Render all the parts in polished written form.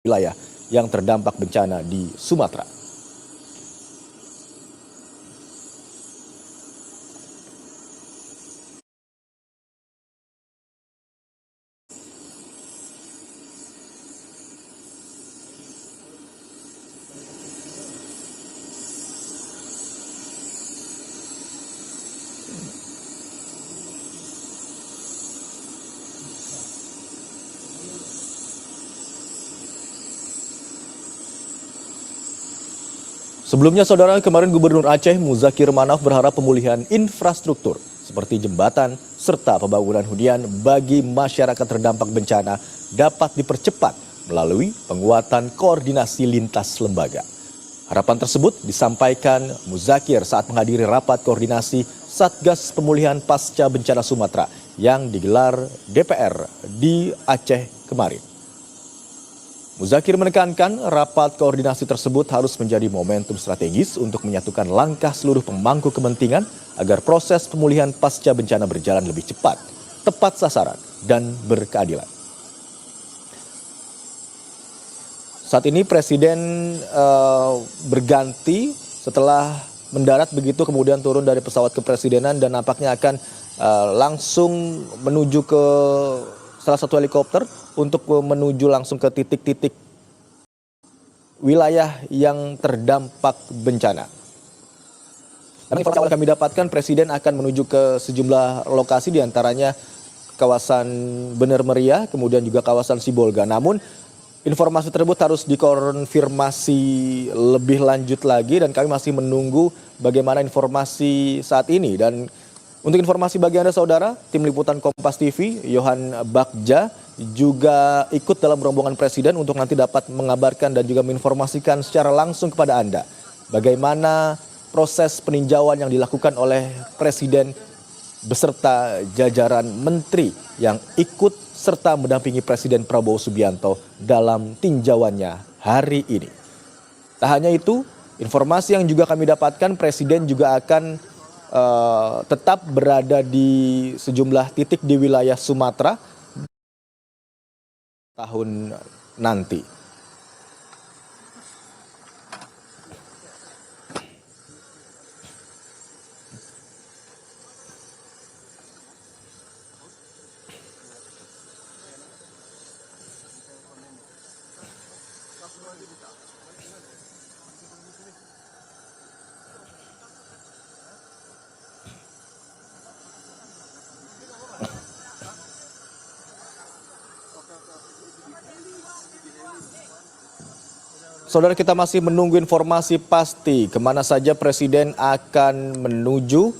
wilayah yang terdampak bencana di Sumatera. Sebelumnya, saudara, kemarin Gubernur Aceh Muzakir Manaf berharap pemulihan infrastruktur seperti jembatan serta pembangunan hunian bagi masyarakat terdampak bencana dapat dipercepat melalui penguatan koordinasi lintas lembaga. Harapan tersebut disampaikan Muzakir saat menghadiri rapat koordinasi Satgas Pemulihan Pasca Bencana Sumatera yang digelar DPR di Aceh kemarin. Muzakir menekankan rapat koordinasi tersebut harus menjadi momentum strategis untuk menyatukan langkah seluruh pemangku kepentingan agar proses pemulihan pasca bencana berjalan lebih cepat, tepat sasaran, dan berkeadilan. Saat ini Presiden berganti setelah mendarat begitu kemudian turun dari pesawat kepresidenan dan nampaknya akan langsung menuju ke salah satu helikopter untuk menuju langsung ke titik-titik wilayah yang terdampak bencana. Dan informasi yang kami dapatkan, Presiden akan menuju ke sejumlah lokasi diantaranya kawasan Bener Meriah, kemudian juga kawasan Sibolga. Namun informasi tersebut harus dikonfirmasi lebih lanjut lagi dan kami masih menunggu bagaimana informasi saat ini. Dan untuk informasi bagi Anda saudara, tim liputan Kompas TV, Yohan Bagja juga ikut dalam rombongan Presiden untuk nanti dapat mengabarkan dan juga menginformasikan secara langsung kepada Anda bagaimana proses peninjauan yang dilakukan oleh Presiden beserta jajaran menteri yang ikut serta mendampingi Presiden Prabowo Subianto dalam tinjauannya hari ini. Tak hanya itu, informasi yang juga kami dapatkan, Presiden juga akan tetap berada di sejumlah titik di wilayah Sumatera tahun nanti. Saudara, kita masih menunggu informasi pasti kemana saja Presiden akan menuju.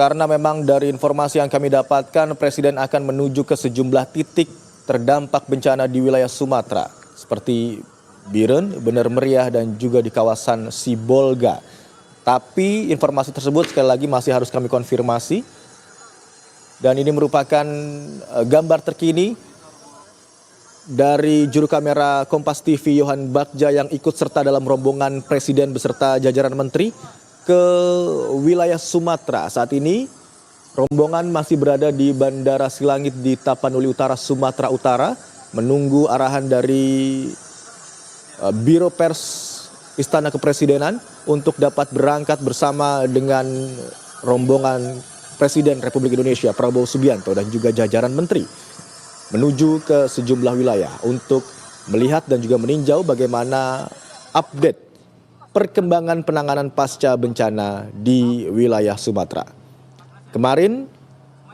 Karena memang dari informasi yang kami dapatkan, Presiden akan menuju ke sejumlah titik terdampak bencana di wilayah Sumatera. Seperti Biren, Bener Meriah, dan juga di kawasan Sibolga. Tapi informasi tersebut sekali lagi masih harus kami konfirmasi. Dan ini merupakan gambar terkini dari juru kamera Kompas TV Yohan Bagja yang ikut serta dalam rombongan Presiden beserta jajaran menteri ke wilayah Sumatera. Saat ini rombongan masih berada di Bandara Silangit di Tapanuli Utara, Sumatera Utara, menunggu arahan dari Biro Pers Istana Kepresidenan untuk dapat berangkat bersama dengan rombongan Presiden Republik Indonesia Prabowo Subianto dan juga jajaran menteri menuju ke sejumlah wilayah untuk melihat dan juga meninjau bagaimana update perkembangan penanganan pasca bencana di wilayah Sumatera. Kemarin,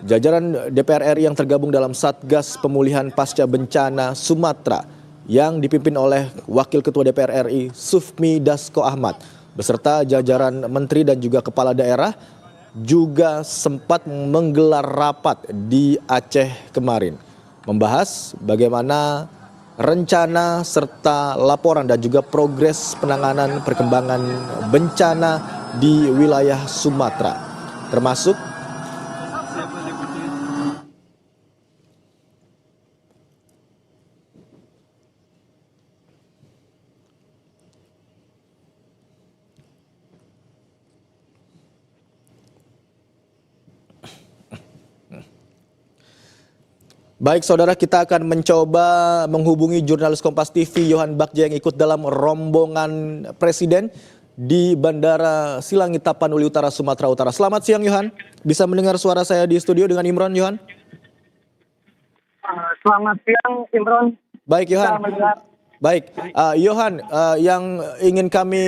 jajaran DPR RI yang tergabung dalam Satgas Pemulihan Pasca Bencana Sumatera yang dipimpin oleh Wakil Ketua DPR RI Sufmi Dasko Ahmad beserta jajaran menteri dan juga kepala daerah juga sempat menggelar rapat di Aceh kemarin, membahas bagaimana rencana serta laporan dan juga progres penanganan perkembangan bencana di wilayah Sumatera, termasuk Baik saudara, kita akan mencoba menghubungi jurnalis Kompas TV Yohan Bagja yang ikut dalam rombongan Presiden di Bandara Silangit Tapanuli Utara, Sumatera Utara. Selamat siang Yohan, bisa mendengar suara saya di studio dengan Imron Yohan? Selamat siang Imron. Baik Yohan. Baik, Yohan, yang ingin kami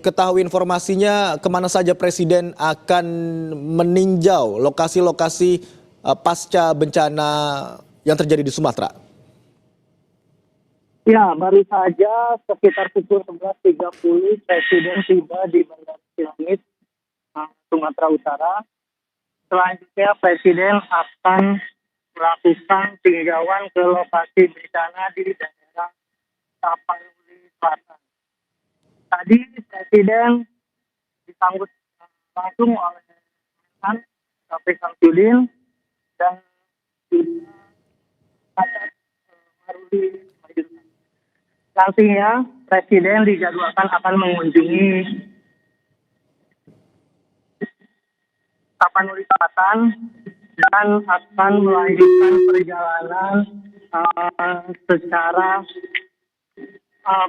ketahui informasinya kemana saja Presiden akan meninjau lokasi-lokasi pasca bencana yang terjadi di Sumatera? Ya, baru saja sekitar pukul 11.30 Presiden tiba di Bandara Silangit, Sumatera Utara. Selanjutnya Presiden akan melakukan tinjauan ke lokasi bencana di daerah Tapanuli Selatan. Tadi Presiden disambut langsung oleh Sapri Samsudin dan juga ada Maruli. Nantinya Presiden dijadwalkan akan mengunjungi Tapanuli Selatan dan akan melanjutkan perjalanan secara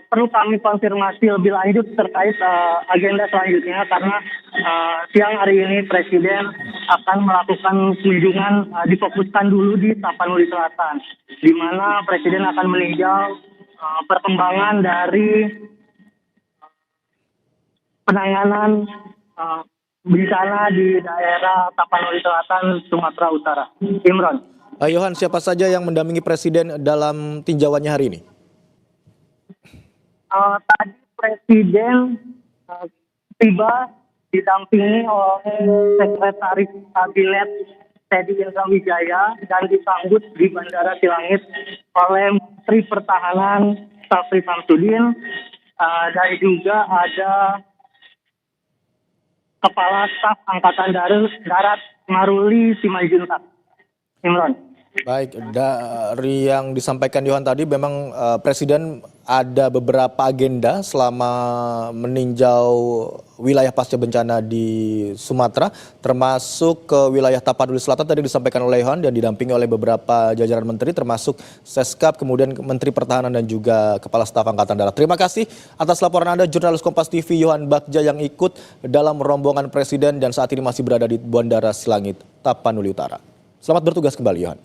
perlu kami konfirmasi lebih lanjut terkait agenda selanjutnya karena siang hari ini Presiden akan melakukan kunjungan difokuskan dulu di Tapanuli Selatan, di mana Presiden akan meninjau perkembangan dari penanganan bencana di daerah Tapanuli Selatan, Sumatera Utara. Imron. Yohan, siapa saja yang mendampingi Presiden dalam tinjauannya hari ini? Tadi Presiden tiba didampingi oleh Sekretaris Kabinet Teddy Indra Wijaya dan disambut di Bandara Silangit oleh Menteri Pertahanan Sapri Samsudin dan juga ada Kepala Staf Angkatan Darat Maruli Simanjuntak. Imron. Baik, dari yang disampaikan Yohan tadi memang Presiden ada beberapa agenda selama meninjau wilayah pasca bencana di Sumatera, termasuk ke wilayah Tapanuli Selatan tadi disampaikan oleh Yohan dan didampingi oleh beberapa jajaran menteri termasuk Seskap, kemudian Menteri Pertahanan dan juga Kepala Staf Angkatan Darat. Terima kasih atas laporan Anda, jurnalis Kompas TV Yohan Bagja yang ikut dalam rombongan Presiden dan saat ini masih berada di Bandara Silangit Tapanuli Utara. Selamat bertugas kembali Yohan.